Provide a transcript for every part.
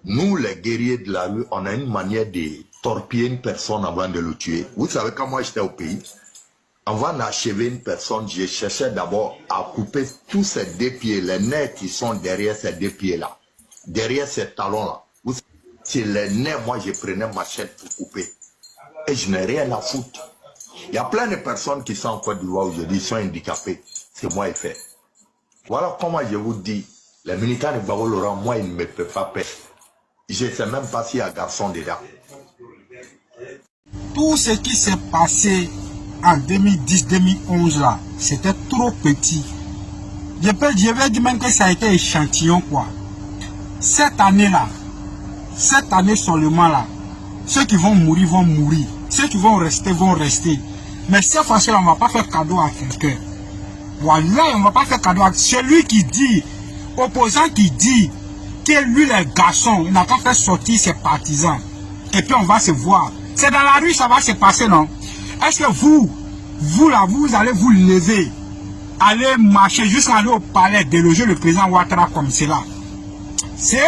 Nous, les guerriers de la rue, on a une manière de torpiller une personne avant de le tuer. Vous savez, quand moi j'étais au pays, avant d'achever une personne, je cherchais d'abord à couper tous ces deux pieds, les nerfs qui sont derrière ces deux pieds-là, derrière ces talons-là. C'est les nerfs, moi je prenais ma machette pour couper. Et je n'ai rien à foutre. Il y a plein de personnes qui sont en Côte d'Ivoire aujourd'hui, sont handicapées. C'est moi qui fais. Voilà comment je vous dis, les militants de Gbagbo Laurent, moi, ils ne me peuvent pas perdre. Je ne sais même pas s'il y a un garçon dedans. Tout ce qui s'est passé en 2010-2011 là, c'était trop petit. Je vais dire même que ça a été échantillon quoi. Cette année seulement là, ceux qui vont mourir, ceux qui vont rester. Mais cette fois-ci là, on ne va pas faire cadeau à quelqu'un. Voilà, on ne va pas faire cadeau à celui qui dit, opposant qui dit que lui les garçons, il n'a pas fait sortir ses partisans. Et puis on va se voir. C'est dans la rue ça va se passer, non? Est-ce que vous là, vous allez vous lever, aller marcher jusqu'à aller au palais, déloger le président Ouattara comme cela? C'est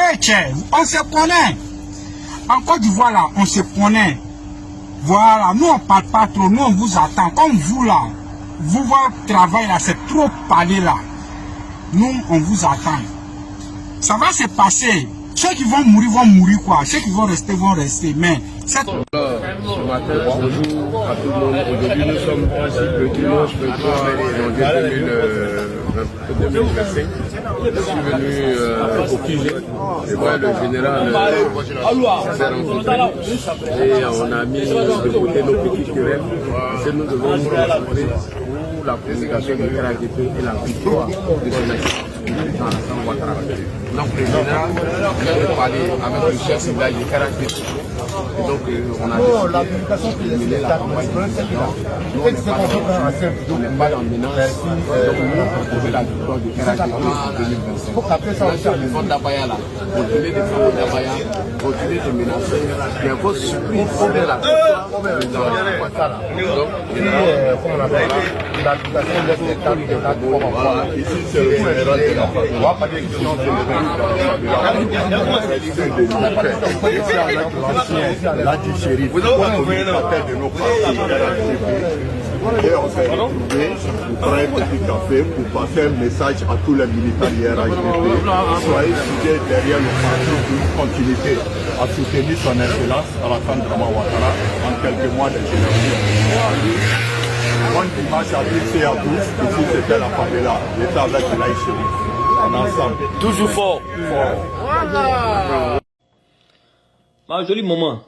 on se connaît. En Côte d'Ivoire là, on se connaît. Voilà, nous on parle pas trop, nous on vous attend. Comme vous là, votre travail là, c'est trop parler là. Nous on vous attend. Ça va se passer. Ceux qui vont mourir quoi. Ceux qui vont rester. Mais cette... Ce matin, bonjour à tout le monde. Aujourd'hui, nous sommes le dimanche 23 janvier 2025. Je suis venu au QG et voir le général s'est rencontré et on a mis de côté nos petites querelles. Et nous devons nous retrouver pour la communication du RHDP et la victoire de son excellence. Donc le général vient de parler avec le chef de village du RHDP. Et donc on a décidé de mener la campagne de président. Nous on n'est pas dans le ménage. Donc nous avons proposé la victoire du RHDP en 2025. Là sur le fond d'Abaya là, continuer de faire d'Abaya, continuer de menacer. Il y a encore surprise de la victoire de Ouattara. Donc comme on appelle l'application de l'État de la voilà, ici c'est le général de la famille. On va pas dire question de la du shérif. Vous avez de nos partis. Et on s'est retrouvés pour prendre un petit café pour passer un message à tous les militants du RHDP. Soyez fidèles derrière le parti pour continuer à soutenir son excellence Alassane Dramane Ouattara en quelques mois de génération. Bon dimanche à tous et à tous, ici c'était la favela, l'État avec l'Aïe Chérif. On est ensemble. Toujours fort. Voilà. Ma jolie maman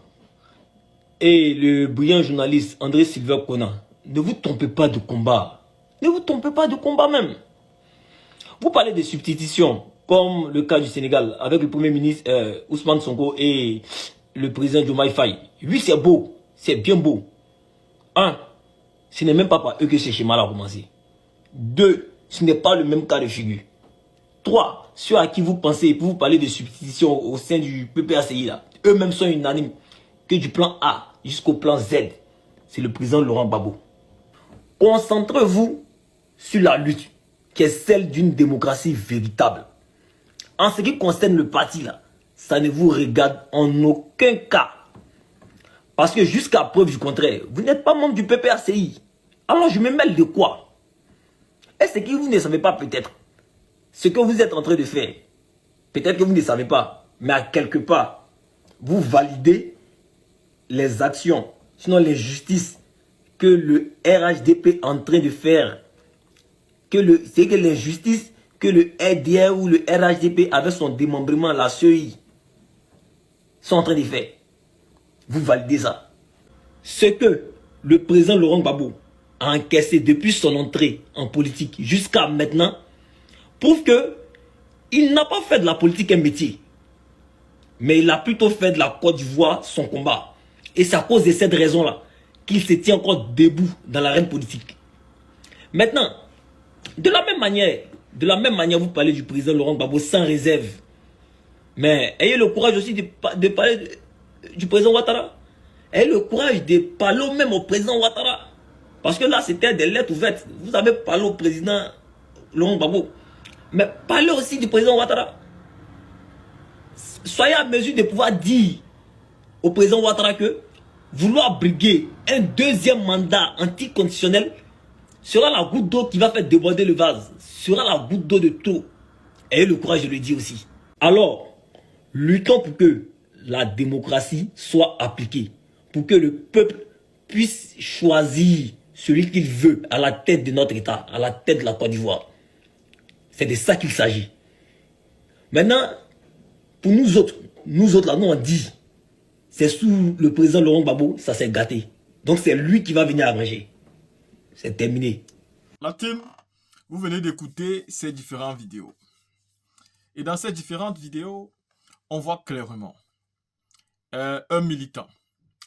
et le brillant journaliste André Sylvain Kona, ne vous trompez pas de combat. Ne vous trompez pas de combat même. Vous parlez de substitutions, comme le cas du Sénégal, avec le Premier ministre Ousmane Sonko et le président Diomaye Faye. Oui, c'est beau. C'est bien beau. 1. Ce n'est même pas par eux que ce schéma a commencé. 2. Ce n'est pas le même cas de figure. 3. Ceux à qui vous pensez, pour vous parler de substitution au sein du PPACI, là, eux-mêmes sont unanimes que du plan A jusqu'au plan Z, c'est le président Laurent Gbagbo. Concentrez-vous sur la lutte qui est celle d'une démocratie véritable. En ce qui concerne le parti là, ça ne vous regarde en aucun cas. Parce que jusqu'à preuve du contraire, vous n'êtes pas membre du PPACI. Alors je me mêle de quoi? Et ce que vous ne savez pas peut-être, ce que vous êtes en train de faire, peut-être que vous ne savez pas, mais à quelque part, vous validez les actions, sinon les justices que le RHDP est en train de faire. C'est que les justices que le RDR ou le RHDP avec son démembrement, la CEI, sont en train de faire. Vous validez ça. Ce que le président Laurent Gbagbo a encaissé depuis son entrée en politique jusqu'à maintenant prouve que il n'a pas fait de la politique un métier. Mais il a plutôt fait de la Côte d'Ivoire son combat. Et c'est à cause de cette raison-là qu'il se tient encore debout dans l'arène politique. Maintenant, de la même manière, vous parlez du président Laurent Gbagbo sans réserve. Mais ayez le courage aussi de parler du président Ouattara. Ayez le courage de parler même au président Ouattara. Parce que là, c'était des lettres ouvertes. Vous avez parlé au président Laurent Gbagbo. Mais parlez aussi du président Ouattara. soyez à mesure de pouvoir dire au président Ouattara que vouloir briguer un deuxième mandat anticonstitutionnel sera la goutte d'eau qui va faire déborder le vase, sera la goutte d'eau de trop. Ayez le courage de le dire aussi. Alors, luttons pour que la démocratie soit appliquée, pour que le peuple puisse choisir celui qu'il veut à la tête de notre État, à la tête de la Côte d'Ivoire. C'est de ça qu'il s'agit. Maintenant, pour nous autres là, nous on dit, c'est sous le président Laurent Gbagbo, ça s'est gâté. Donc c'est lui qui va venir abréger. C'est terminé. La team, vous venez d'écouter ces différentes vidéos. Et dans ces différentes vidéos, on voit clairement un militant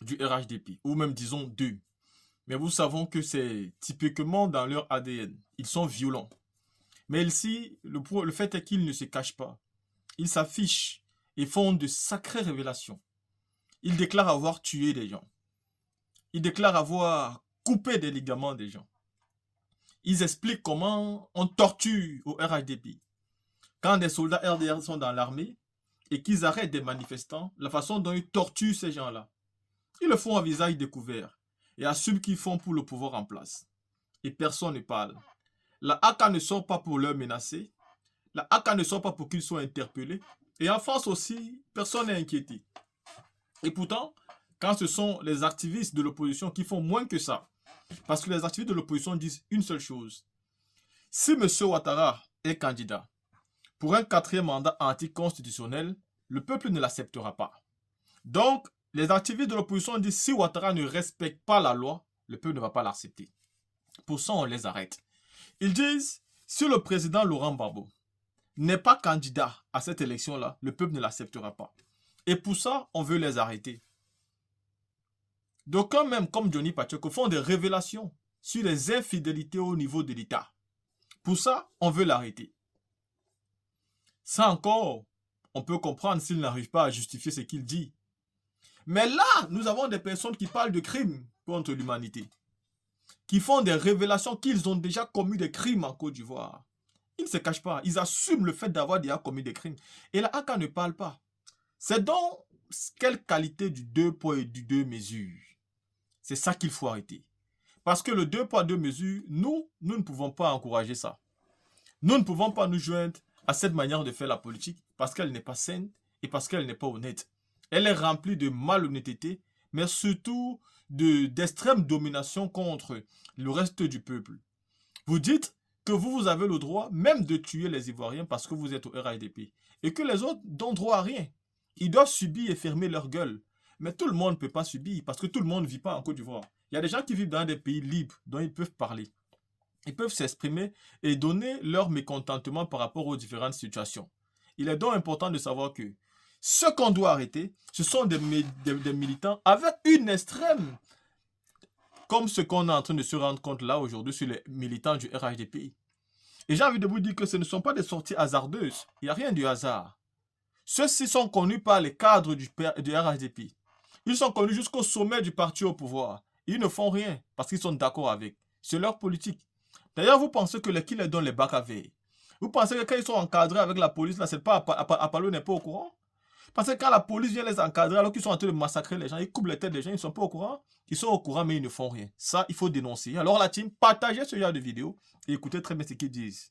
du RHDP, ou même disons deux. Mais nous savons que c'est typiquement dans leur ADN. Ils sont violents. Mais ici, le fait est qu'ils ne se cachent pas. Ils s'affichent et font de sacrées révélations. Ils déclarent avoir tué des gens. Ils déclarent avoir coupé des ligaments des gens. Ils expliquent comment on torture au RHDP. Quand des soldats RDR sont dans l'armée et qu'ils arrêtent des manifestants, la façon dont ils torturent ces gens-là. Ils le font à visage découvert et assument qu'ils font pour le pouvoir en place. Et personne ne parle. La AK ne sort pas pour leur menacer. La AK ne sort pas pour qu'ils soient interpellés. Et en France aussi, personne n'est inquiété. Et pourtant, quand ce sont les activistes de l'opposition qui font moins que ça, parce que les activistes de l'opposition disent une seule chose. Si M. Ouattara est candidat pour un 4e mandat anticonstitutionnel, le peuple ne l'acceptera pas. Donc, les activistes de l'opposition disent si Ouattara ne respecte pas la loi, le peuple ne va pas l'accepter. Pour ça, on les arrête. Ils disent, si le président Laurent Gbagbo n'est pas candidat à cette élection-là, le peuple ne l'acceptera pas. Et pour ça, on veut les arrêter. D'aucuns même, comme Johnny Pacheco, font des révélations sur les infidélités au niveau de l'État. Pour ça, on veut l'arrêter. Ça encore, on peut comprendre s'il n'arrive pas à justifier ce qu'il dit. Mais là, nous avons des personnes qui parlent de crimes contre l'humanité, qui font des révélations qu'ils ont déjà commis des crimes en Côte d'Ivoire. Ils ne se cachent pas, ils assument le fait d'avoir déjà commis des crimes. Et la AK ne parle pas. C'est donc quelle qualité du 2 poids et du 2 mesures. C'est ça qu'il faut arrêter. Parce que le 2 poids 2 mesures, nous ne pouvons pas encourager ça. Nous ne pouvons pas nous joindre à cette manière de faire la politique parce qu'elle n'est pas saine et parce qu'elle n'est pas honnête. Elle est remplie de malhonnêteté, mais surtout d'extrême domination contre le reste du peuple. Vous dites que vous avez le droit même de tuer les Ivoiriens parce que vous êtes au RHDP et que les autres n'ont droit à rien. Ils doivent subir et fermer leur gueule. Mais tout le monde ne peut pas subir parce que tout le monde ne vit pas en Côte d'Ivoire. Il y a des gens qui vivent dans des pays libres dont ils peuvent parler. Ils peuvent s'exprimer et donner leur mécontentement par rapport aux différentes situations. Il est donc important de savoir que ce qu'on doit arrêter, ce sont des militants avec une extrême, comme ce qu'on est en train de se rendre compte là aujourd'hui sur les militants du RHDP. Et j'ai envie de vous dire que ce ne sont pas des sorties hasardeuses. Il n'y a rien de hasard. Ceux-ci sont connus par les cadres du RHDP. Ils sont connus jusqu'au sommet du parti au pouvoir. Ils ne font rien parce qu'ils sont d'accord avec. C'est leur politique. D'ailleurs, vous pensez que qui les donne les bacs à veille? Vous pensez que quand ils sont encadrés avec la police, là, c'est pas Apollo n'est pas au courant? Parce que quand la police vient les encadrer alors qu'ils sont en train de massacrer les gens, ils coupent les têtes des gens, ils ne sont pas au courant. Ils sont au courant mais ils ne font rien. Ça, il faut dénoncer. Alors la team, partagez ce genre de vidéo et écoutez très bien ce qu'ils disent.